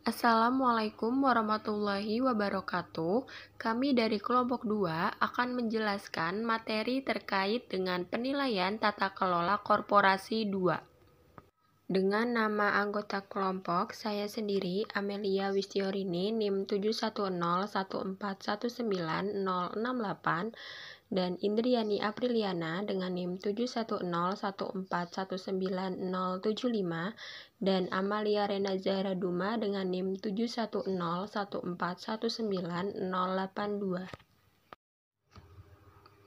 Assalamualaikum warahmatullahi wabarakatuh. Kami dari kelompok 2 akan menjelaskan materi terkait dengan penilaian tata kelola korporasi 2. Dengan nama anggota kelompok, saya sendiri, Amelia Wistiorini, NIM 71014190068, dan Indriani Apriliana dengan NIM 71014190075, dan Amalia Rena Zahra Duma dengan NIM 71014190082.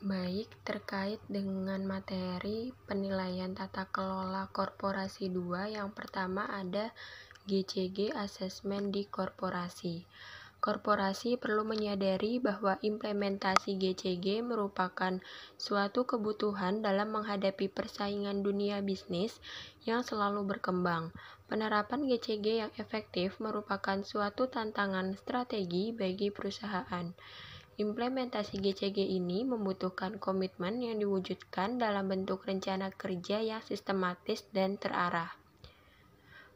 Baik, terkait dengan materi penilaian tata kelola korporasi 2, yang pertama ada GCG Assessment di korporasi. Korporasi perlu menyadari bahwa implementasi GCG merupakan suatu kebutuhan dalam menghadapi persaingan dunia bisnis yang selalu berkembang. Penerapan GCG yang efektif merupakan suatu tantangan strategi bagi perusahaan. Implementasi GCG ini membutuhkan komitmen yang diwujudkan dalam bentuk rencana kerja yang sistematis dan terarah.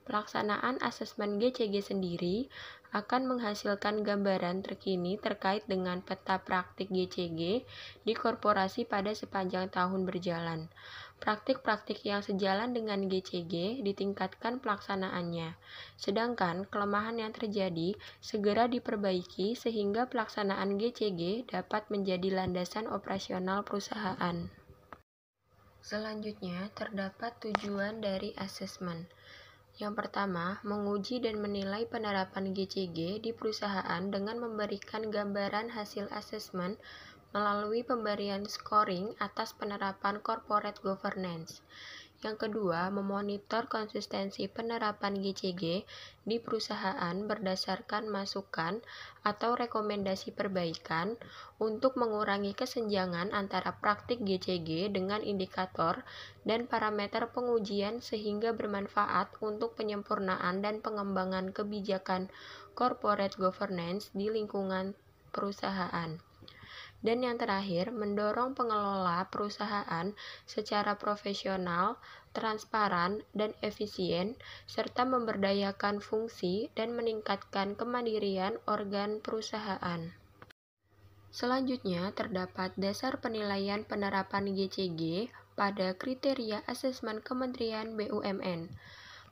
Pelaksanaan asesmen GCG sendiri akan menghasilkan gambaran terkini terkait dengan peta praktik GCG di korporasi pada sepanjang tahun berjalan. Praktik-praktik yang sejalan dengan GCG ditingkatkan pelaksanaannya, sedangkan kelemahan yang terjadi segera diperbaiki sehingga pelaksanaan GCG dapat menjadi landasan operasional perusahaan. Selanjutnya, terdapat tujuan dari asesmen. Yang pertama, menguji dan menilai penerapan GCG di perusahaan dengan memberikan gambaran hasil asesmen melalui pemberian scoring atas penerapan corporate governance. Yang kedua, memonitor konsistensi penerapan GCG di perusahaan berdasarkan masukan atau rekomendasi perbaikan untuk mengurangi kesenjangan antara praktik GCG dengan indikator dan parameter pengujian sehingga bermanfaat untuk penyempurnaan dan pengembangan kebijakan corporate governance di lingkungan perusahaan. Dan yang terakhir, mendorong pengelola perusahaan secara profesional, transparan, dan efisien, serta memberdayakan fungsi dan meningkatkan kemandirian organ perusahaan. Selanjutnya, terdapat dasar penilaian penerapan GCG pada kriteria asesmen Kementerian BUMN.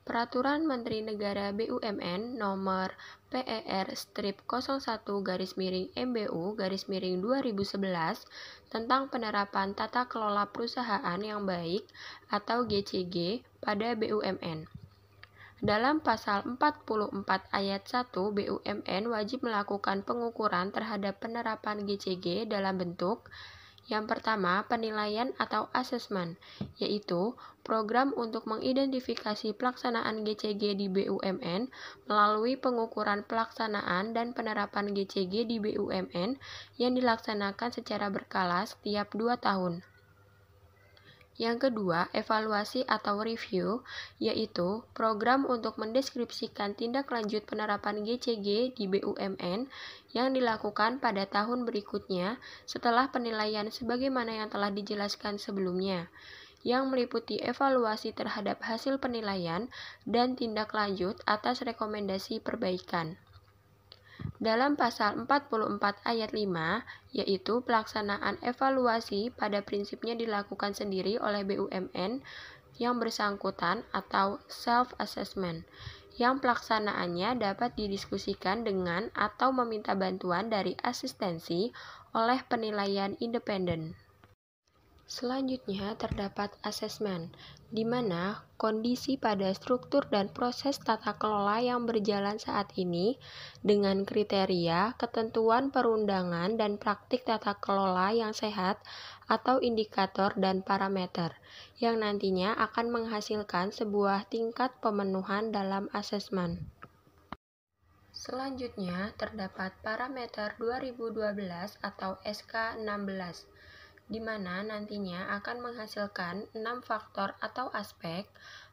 Peraturan Menteri Negara BUMN Nomor PER-01-MBU-2011 tentang penerapan tata kelola perusahaan yang baik atau GCG pada BUMN. Dalam pasal 44 ayat 1, BUMN wajib melakukan pengukuran terhadap penerapan GCG dalam bentuk yang pertama, penilaian atau asesmen, yaitu program untuk mengidentifikasi pelaksanaan GCG di BUMN melalui pengukuran pelaksanaan dan penerapan GCG di BUMN yang dilaksanakan secara berkala setiap 2 tahun. Yang kedua, evaluasi atau review, yaitu program untuk mendeskripsikan tindak lanjut penerapan GCG di BUMN yang dilakukan pada tahun berikutnya setelah penilaian sebagaimana yang telah dijelaskan sebelumnya, yang meliputi evaluasi terhadap hasil penilaian dan tindak lanjut atas rekomendasi perbaikan. Dalam pasal 44 ayat 5, yaitu pelaksanaan evaluasi pada prinsipnya dilakukan sendiri oleh BUMN yang bersangkutan atau self-assessment, yang pelaksanaannya dapat didiskusikan dengan atau meminta bantuan dari asistensi oleh penilaian independen. Selanjutnya terdapat asesmen, di mana kondisi pada struktur dan proses tata kelola yang berjalan saat ini dengan kriteria, ketentuan perundangan, dan praktik tata kelola yang sehat atau indikator dan parameter, yang nantinya akan menghasilkan sebuah tingkat pemenuhan dalam asesmen. Selanjutnya terdapat parameter 2012 atau SK16, di mana nantinya akan menghasilkan 6 faktor atau aspek,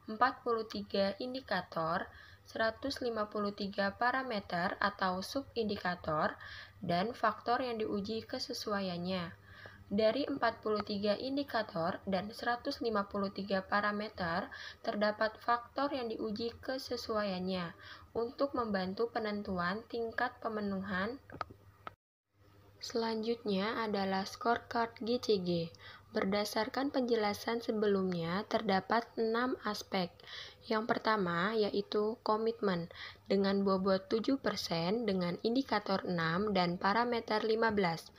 43 indikator, 153 parameter atau subindikator, dan faktor yang diuji kesesuaiannya. Dari 43 indikator dan 153 parameter, terdapat faktor yang diuji kesesuaiannya untuk membantu penentuan tingkat pemenuhan. Selanjutnya adalah scorecard GCG. Berdasarkan penjelasan sebelumnya, terdapat 6 aspek. Yang pertama yaitu komitmen dengan bobot 7% dengan indikator 6 dan parameter 15.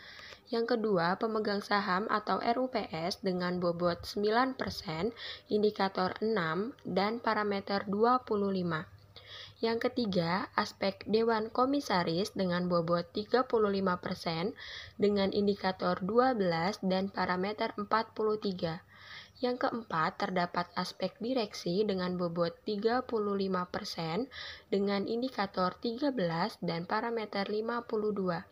Yang kedua, pemegang saham atau RUPS dengan bobot 9%, indikator 6 dan parameter 25. Yang ketiga, aspek Dewan Komisaris dengan bobot 35% dengan indikator 12 dan parameter 43. Yang keempat, terdapat aspek direksi dengan bobot 35% dengan indikator 13 dan parameter 52.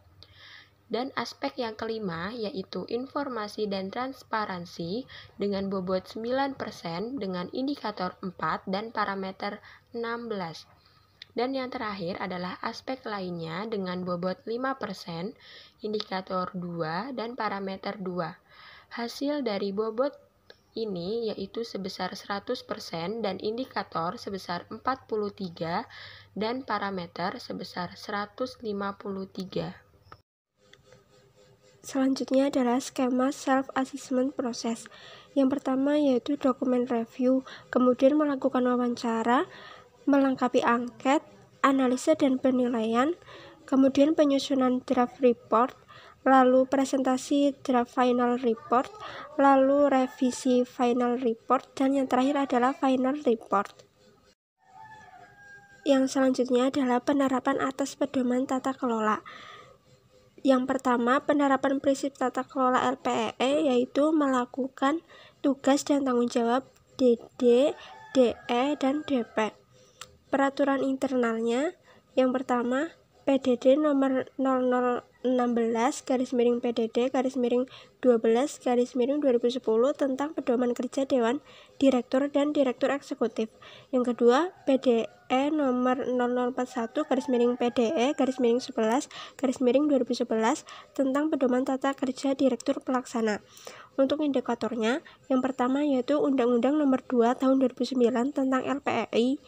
Dan aspek yang kelima yaitu informasi dan transparansi dengan bobot 9% dengan indikator 4 dan parameter 16. Dan yang terakhir adalah aspek lainnya dengan bobot 5%, indikator 2 dan parameter 2. Hasil dari bobot ini yaitu sebesar 100% dan indikator sebesar 43 dan parameter sebesar 153. Selanjutnya adalah skema self-assessment proses. Yang pertama yaitu dokumen review, kemudian melakukan wawancara, melengkapi angket, analisa dan penilaian, kemudian penyusunan draft report, lalu presentasi draft final report, lalu revisi final report, dan yang terakhir adalah final report. Yang selanjutnya adalah penerapan atas pedoman tata kelola. Yang pertama, penerapan prinsip tata kelola LPEE yaitu melakukan tugas dan tanggung jawab DD, DE, dan DP. Peraturan internalnya, yang pertama, PDD nomor 0016/PDD/12/2010 tentang pedoman kerja Dewan Direktur dan Direktur Eksekutif. Yang kedua, PDE nomor 0041/PDE/11/2011 tentang pedoman tata kerja Direktur Pelaksana. Untuk indikatornya, yang pertama yaitu Undang-Undang nomor 2 tahun 2009 tentang LPEI.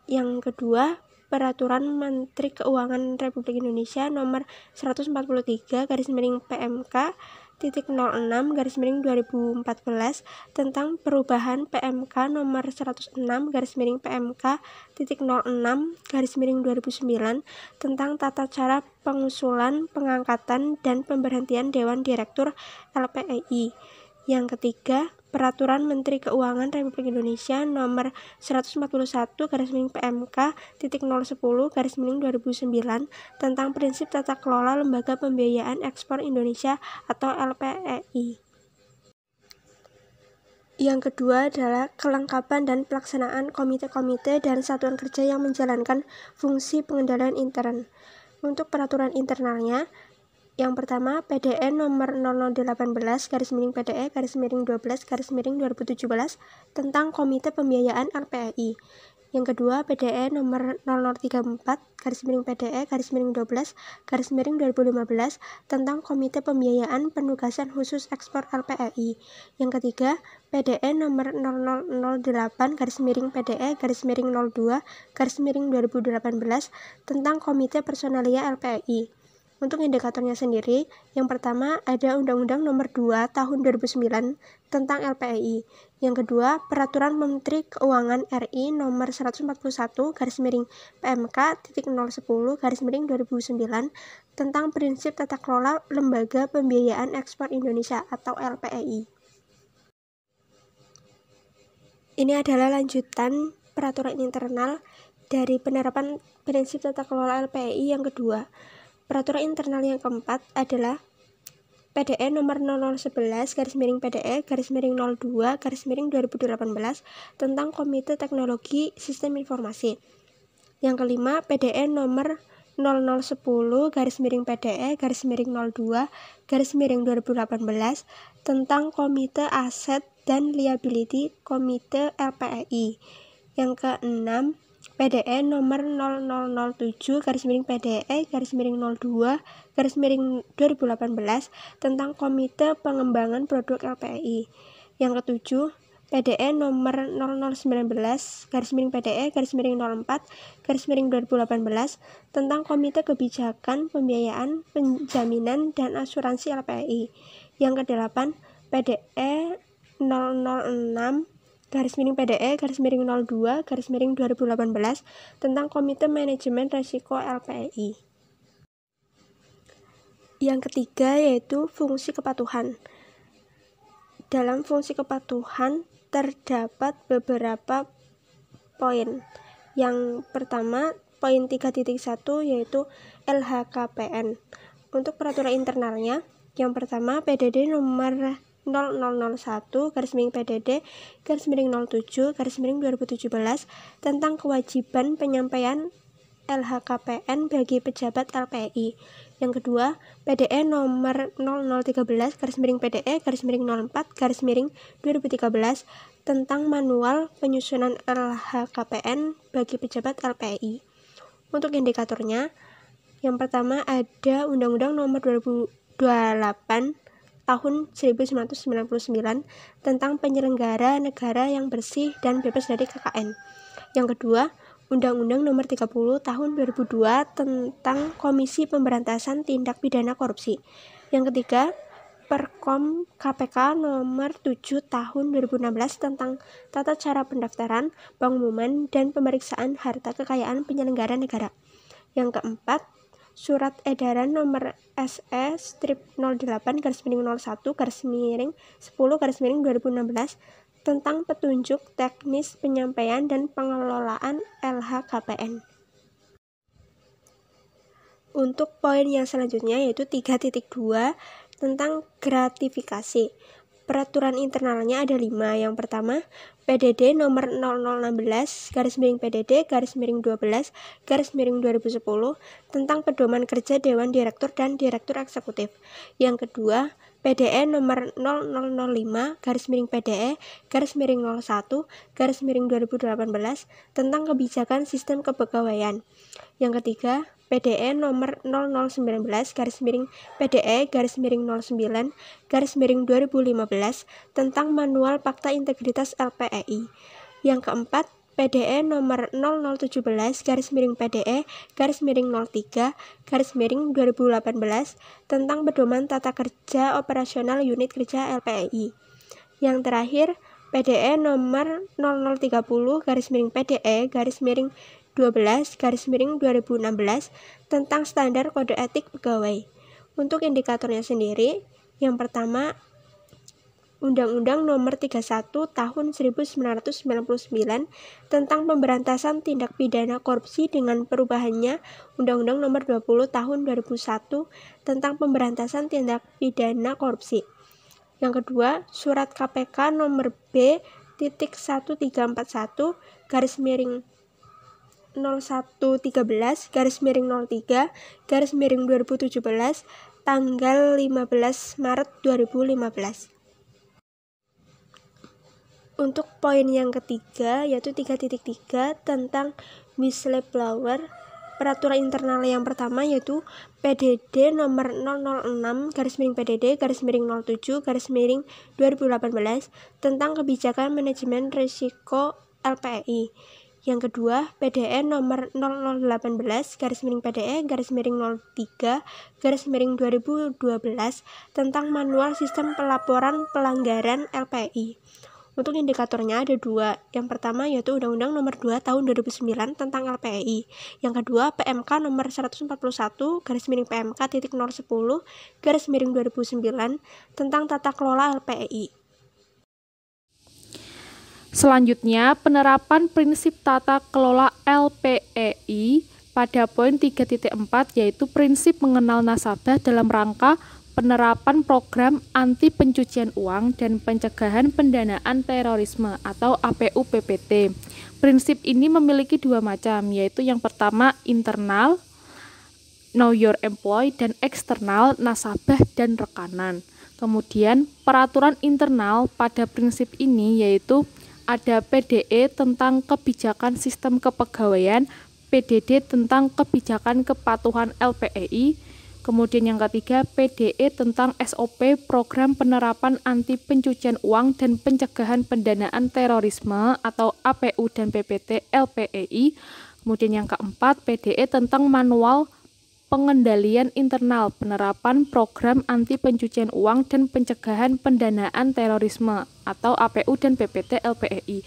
Yang kedua, Peraturan Menteri Keuangan Republik Indonesia nomor 143/PMK.06/2014 tentang perubahan PMK nomor 106/PMK.06/2009 tentang tata cara pengusulan, pengangkatan, dan pemberhentian Dewan Direktur LPEI. Yang ketiga, Peraturan Menteri Keuangan Republik Indonesia nomor 141/PMK.010/2009 tentang prinsip tata kelola lembaga pembiayaan ekspor Indonesia atau LPEI. Yang kedua adalah kelengkapan dan pelaksanaan komite-komite dan satuan kerja yang menjalankan fungsi pengendalian intern. Untuk peraturan internalnya, yang pertama, PDN nomor 0018/PDE/12/2017 tentang Komite Pembiayaan LPEI. Yang kedua, PDE nomor 0034/PDE/12/2015 tentang Komite Pembiayaan Penugasan Khusus Ekspor LPEI. Yang ketiga, PDE nomor 0008/PDE/02/2018 tentang Komite Personalia LPEI. Untuk indikatornya sendiri, yang pertama ada Undang-Undang nomor 2 tahun 2009 tentang LPEI. Yang kedua, Peraturan Menteri Keuangan RI nomor 141/PMK.010/2009 tentang prinsip tata kelola lembaga pembiayaan ekspor Indonesia atau LPEI. Ini adalah lanjutan peraturan internal dari penerapan prinsip tata kelola LPEI yang kedua. Peraturan internal yang keempat adalah PDE nomor 0011/PDE/02/2018 tentang Komite Teknologi Sistem Informasi. Yang kelima, PDE nomor 0010/PDE/02/2018 tentang Komite Aset dan Liability Komite LPEI. Yang keenam, PDE nomor 0007/PDE/02/2018 tentang Komite Pengembangan Produk LPEI. Yang ketujuh, PDE nomor 0019/PDE/04/2018 tentang Komite Kebijakan Pembiayaan, Penjaminan, dan Asuransi LPEI. Yang kedelapan, PDE 006/PDE/02/2018 tentang Komite Manajemen Risiko LPEI. Yang ketiga yaitu fungsi kepatuhan. Dalam fungsi kepatuhan terdapat beberapa poin. Yang pertama, poin 3.1 yaitu LHKPN. Untuk peraturan internalnya, yang pertama PDD nomor 0001/PDD/07/2017 tentang kewajiban penyampaian LHKPN bagi pejabat LPEI. Yang kedua, PDE nomor 0013/PDE/04/2013 tentang manual penyusunan LHKPN bagi pejabat LPEI. Untuk indikatornya, yang pertama ada Undang-Undang nomor 28 tahun 1999 tentang penyelenggara negara yang bersih dan bebas dari KKN. Yang kedua, Undang-Undang nomor 30 tahun 2002 tentang Komisi Pemberantasan Tindak Pidana Korupsi. Yang ketiga, Perkom KPK nomor 7 tahun 2016 tentang tata cara pendaftaran, pengumuman, dan pemeriksaan harta kekayaan penyelenggara negara. Yang keempat, Surat Edaran nomor SE-08/01/10/2016 tentang petunjuk teknis penyampaian dan pengelolaan LHKPN. Untuk poin yang selanjutnya yaitu 3.2 tentang gratifikasi. Peraturan internalnya ada 5. Yang pertama, PDD nomor 0016/PDD/12/2010 tentang pedoman kerja Dewan Direktur dan Direktur Eksekutif. Yang kedua, PDE nomor 0005/PDE/01/2018 tentang kebijakan sistem kepegawaian. Yang ketiga, PDE nomor 0019/PDE/09/2015 tentang manual Fakta Integritas LPEI. Yang keempat, PDE nomor 0017/PDE/03/2018 tentang pedoman tata kerja operasional unit kerja LPEI. Yang terakhir, PDE nomor 0030/PDE/12/2016 tentang standar kode etik pegawai. Untuk indikatornya sendiri, yang pertama, Undang-Undang nomor 31 tahun 1999 tentang pemberantasan tindak pidana korupsi dengan perubahannya Undang-Undang nomor 20 tahun 2001 tentang pemberantasan tindak pidana korupsi. Yang kedua, Surat KPK nomor B.13/0113/03/2017 tanggal 15 Maret 2015. Untuk poin yang ketiga yaitu 3.3 tentang whistleblower. Peraturan internal yang pertama yaitu PDD nomor 006/PDD/07/2018 tentang kebijakan manajemen risiko LPEI. Yang kedua, PDE nomor 0018/PDE/03/2012 tentang manual sistem pelaporan pelanggaran LPEI. Untuk indikatornya ada 2. Yang pertama yaitu Undang-Undang nomor 2 tahun 2009 tentang LPEI. Yang kedua, PMK nomor 141/PMK.010/2009 tentang tata kelola LPEI. Selanjutnya, penerapan prinsip tata kelola LPEI pada poin 3.4 yaitu prinsip mengenal nasabah dalam rangka penerapan program anti pencucian uang dan pencegahan pendanaan terorisme atau APU-PPT. Prinsip ini memiliki 2 macam, yaitu yang pertama internal, know your employee, dan eksternal, nasabah dan rekanan. Kemudian peraturan internal pada prinsip ini yaitu ada PDE tentang kebijakan sistem kepegawaian, PDD tentang kebijakan kepatuhan LPEI, kemudian yang ketiga PDE tentang SOP program penerapan anti pencucian uang dan pencegahan pendanaan terorisme atau APU dan PPT LPEI, kemudian yang keempat PDE tentang manual pengendalian internal penerapan program anti pencucian uang dan pencegahan pendanaan terorisme atau APU dan PPT LPEI.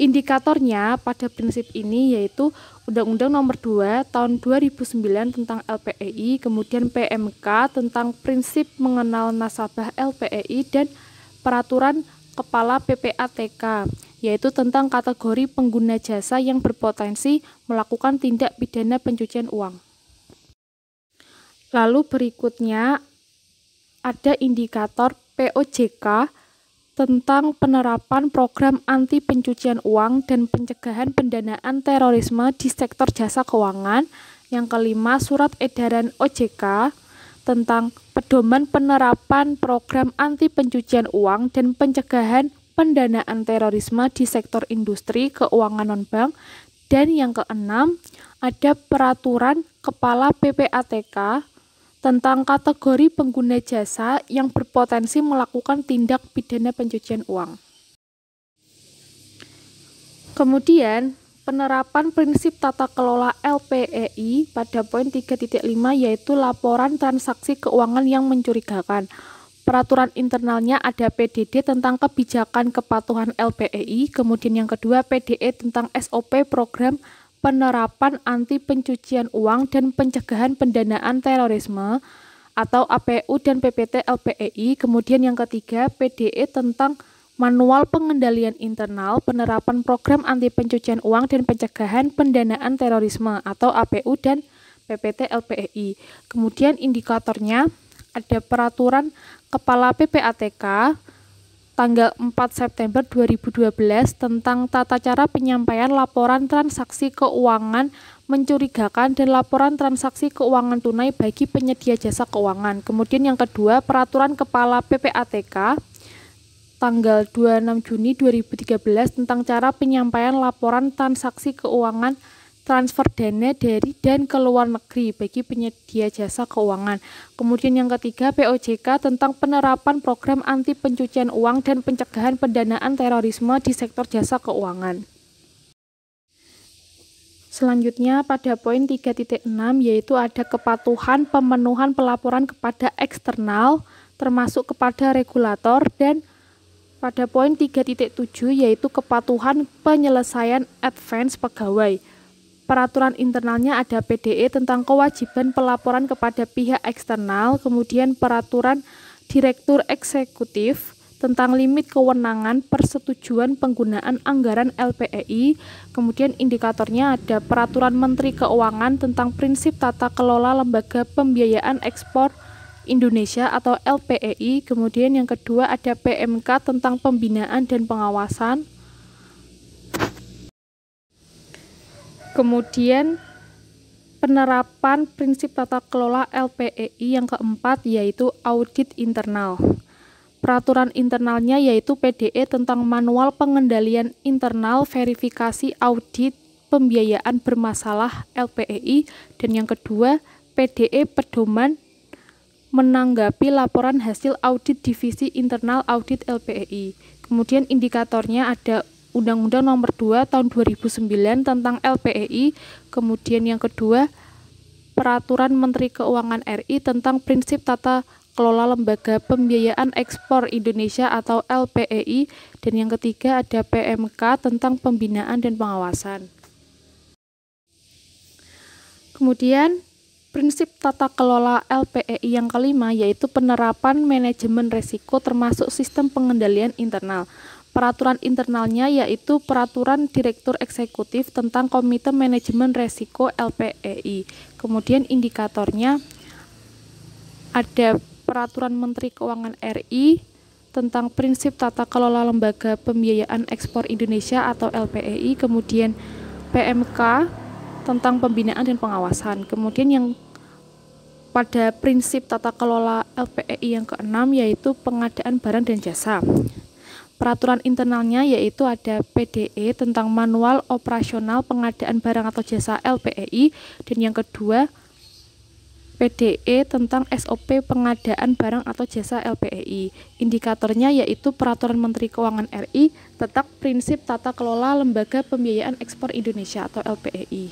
Indikatornya pada prinsip ini yaitu Undang-Undang Nomor 2 Tahun 2009 tentang LPEI, kemudian PMK tentang prinsip mengenal nasabah LPEI dan Peraturan Kepala PPATK yaitu tentang kategori pengguna jasa yang berpotensi melakukan tindak pidana pencucian uang. Lalu berikutnya ada indikator POJK tentang penerapan program anti pencucian uang dan pencegahan pendanaan terorisme di sektor jasa keuangan. Yang kelima, surat edaran OJK tentang pedoman penerapan program anti pencucian uang dan pencegahan pendanaan terorisme di sektor industri keuangan non-bank. Dan yang keenam, ada peraturan Kepala PPATK tentang kategori pengguna jasa yang berpotensi melakukan tindak pidana pencucian uang. Kemudian, penerapan prinsip tata kelola LPEI pada poin 3.5 yaitu laporan transaksi keuangan yang mencurigakan. Peraturan internalnya ada PDD tentang kebijakan kepatuhan LPEI, kemudian yang kedua PDE tentang SOP program penerapan anti pencucian uang dan pencegahan pendanaan terorisme atau APU dan PPT LPEI, kemudian yang ketiga PDE tentang manual pengendalian internal penerapan program anti pencucian uang dan pencegahan pendanaan terorisme atau APU dan PPT LPEI. Kemudian indikatornya ada peraturan Kepala PPATK tanggal 4 September 2012 tentang tata cara penyampaian laporan transaksi keuangan mencurigakan dan laporan transaksi keuangan tunai bagi penyedia jasa keuangan. Kemudian yang kedua, peraturan Kepala PPATK tanggal 26 Juni 2013 tentang cara penyampaian laporan transaksi keuangan transfer dana dari dan ke luar negeri bagi penyedia jasa keuangan. Kemudian yang ketiga, POJK tentang penerapan program anti pencucian uang dan pencegahan pendanaan terorisme di sektor jasa keuangan. Selanjutnya pada poin 3.6 yaitu ada kepatuhan pemenuhan pelaporan kepada eksternal termasuk kepada regulator, dan pada poin 3.7 yaitu kepatuhan penyelesaian advance pegawai. Peraturan internalnya ada PDE tentang kewajiban pelaporan kepada pihak eksternal, kemudian peraturan Direktur Eksekutif tentang limit kewenangan persetujuan penggunaan anggaran LPEI, kemudian indikatornya ada peraturan Menteri Keuangan tentang prinsip tata kelola lembaga pembiayaan ekspor Indonesia atau LPEI, kemudian yang kedua ada PMK tentang pembinaan dan pengawasan. Kemudian penerapan prinsip tata kelola LPEI yang keempat yaitu audit internal. Peraturan internalnya yaitu PDE tentang manual pengendalian internal verifikasi audit pembiayaan bermasalah LPEI, dan yang kedua PDE pedoman menanggapi laporan hasil audit divisi internal audit LPEI. Kemudian indikatornya ada Undang-Undang Nomor 2 Tahun 2009 tentang LPEI, kemudian yang kedua Peraturan Menteri Keuangan RI tentang prinsip tata kelola lembaga pembiayaan ekspor Indonesia atau LPEI, dan yang ketiga ada PMK tentang pembinaan dan pengawasan. Kemudian prinsip tata kelola LPEI yang kelima yaitu penerapan manajemen risiko termasuk sistem pengendalian internal. Peraturan internalnya yaitu Peraturan Direktur Eksekutif tentang Komite Manajemen Risiko LPEI. Kemudian indikatornya ada Peraturan Menteri Keuangan RI tentang prinsip tata kelola lembaga pembiayaan ekspor Indonesia atau LPEI, kemudian PMK tentang pembinaan dan pengawasan. Kemudian yang pada prinsip tata kelola LPEI yang keenam yaitu pengadaan barang dan jasa. Peraturan internalnya yaitu ada PDE tentang manual operasional pengadaan barang atau jasa LPEI, dan yang kedua PDE tentang SOP pengadaan barang atau jasa LPEI. Indikatornya yaitu Peraturan Menteri Keuangan RI tentang prinsip tata kelola lembaga pembiayaan ekspor Indonesia atau LPEI.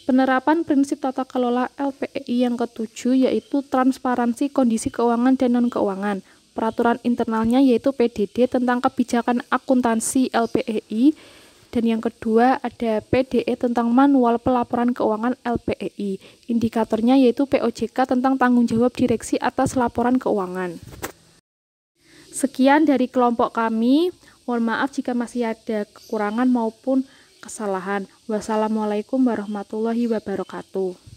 Penerapan prinsip tata kelola LPEI yang ketujuh yaitu transparansi kondisi keuangan dan non-keuangan. Peraturan internalnya yaitu PDD tentang kebijakan akuntansi LPEI, dan yang kedua ada PDE tentang manual pelaporan keuangan LPEI. Indikatornya yaitu POJK tentang tanggung jawab direksi atas laporan keuangan. Sekian dari kelompok kami. Mohon maaf jika masih ada kekurangan maupun kesalahan. Wassalamualaikum warahmatullahi wabarakatuh.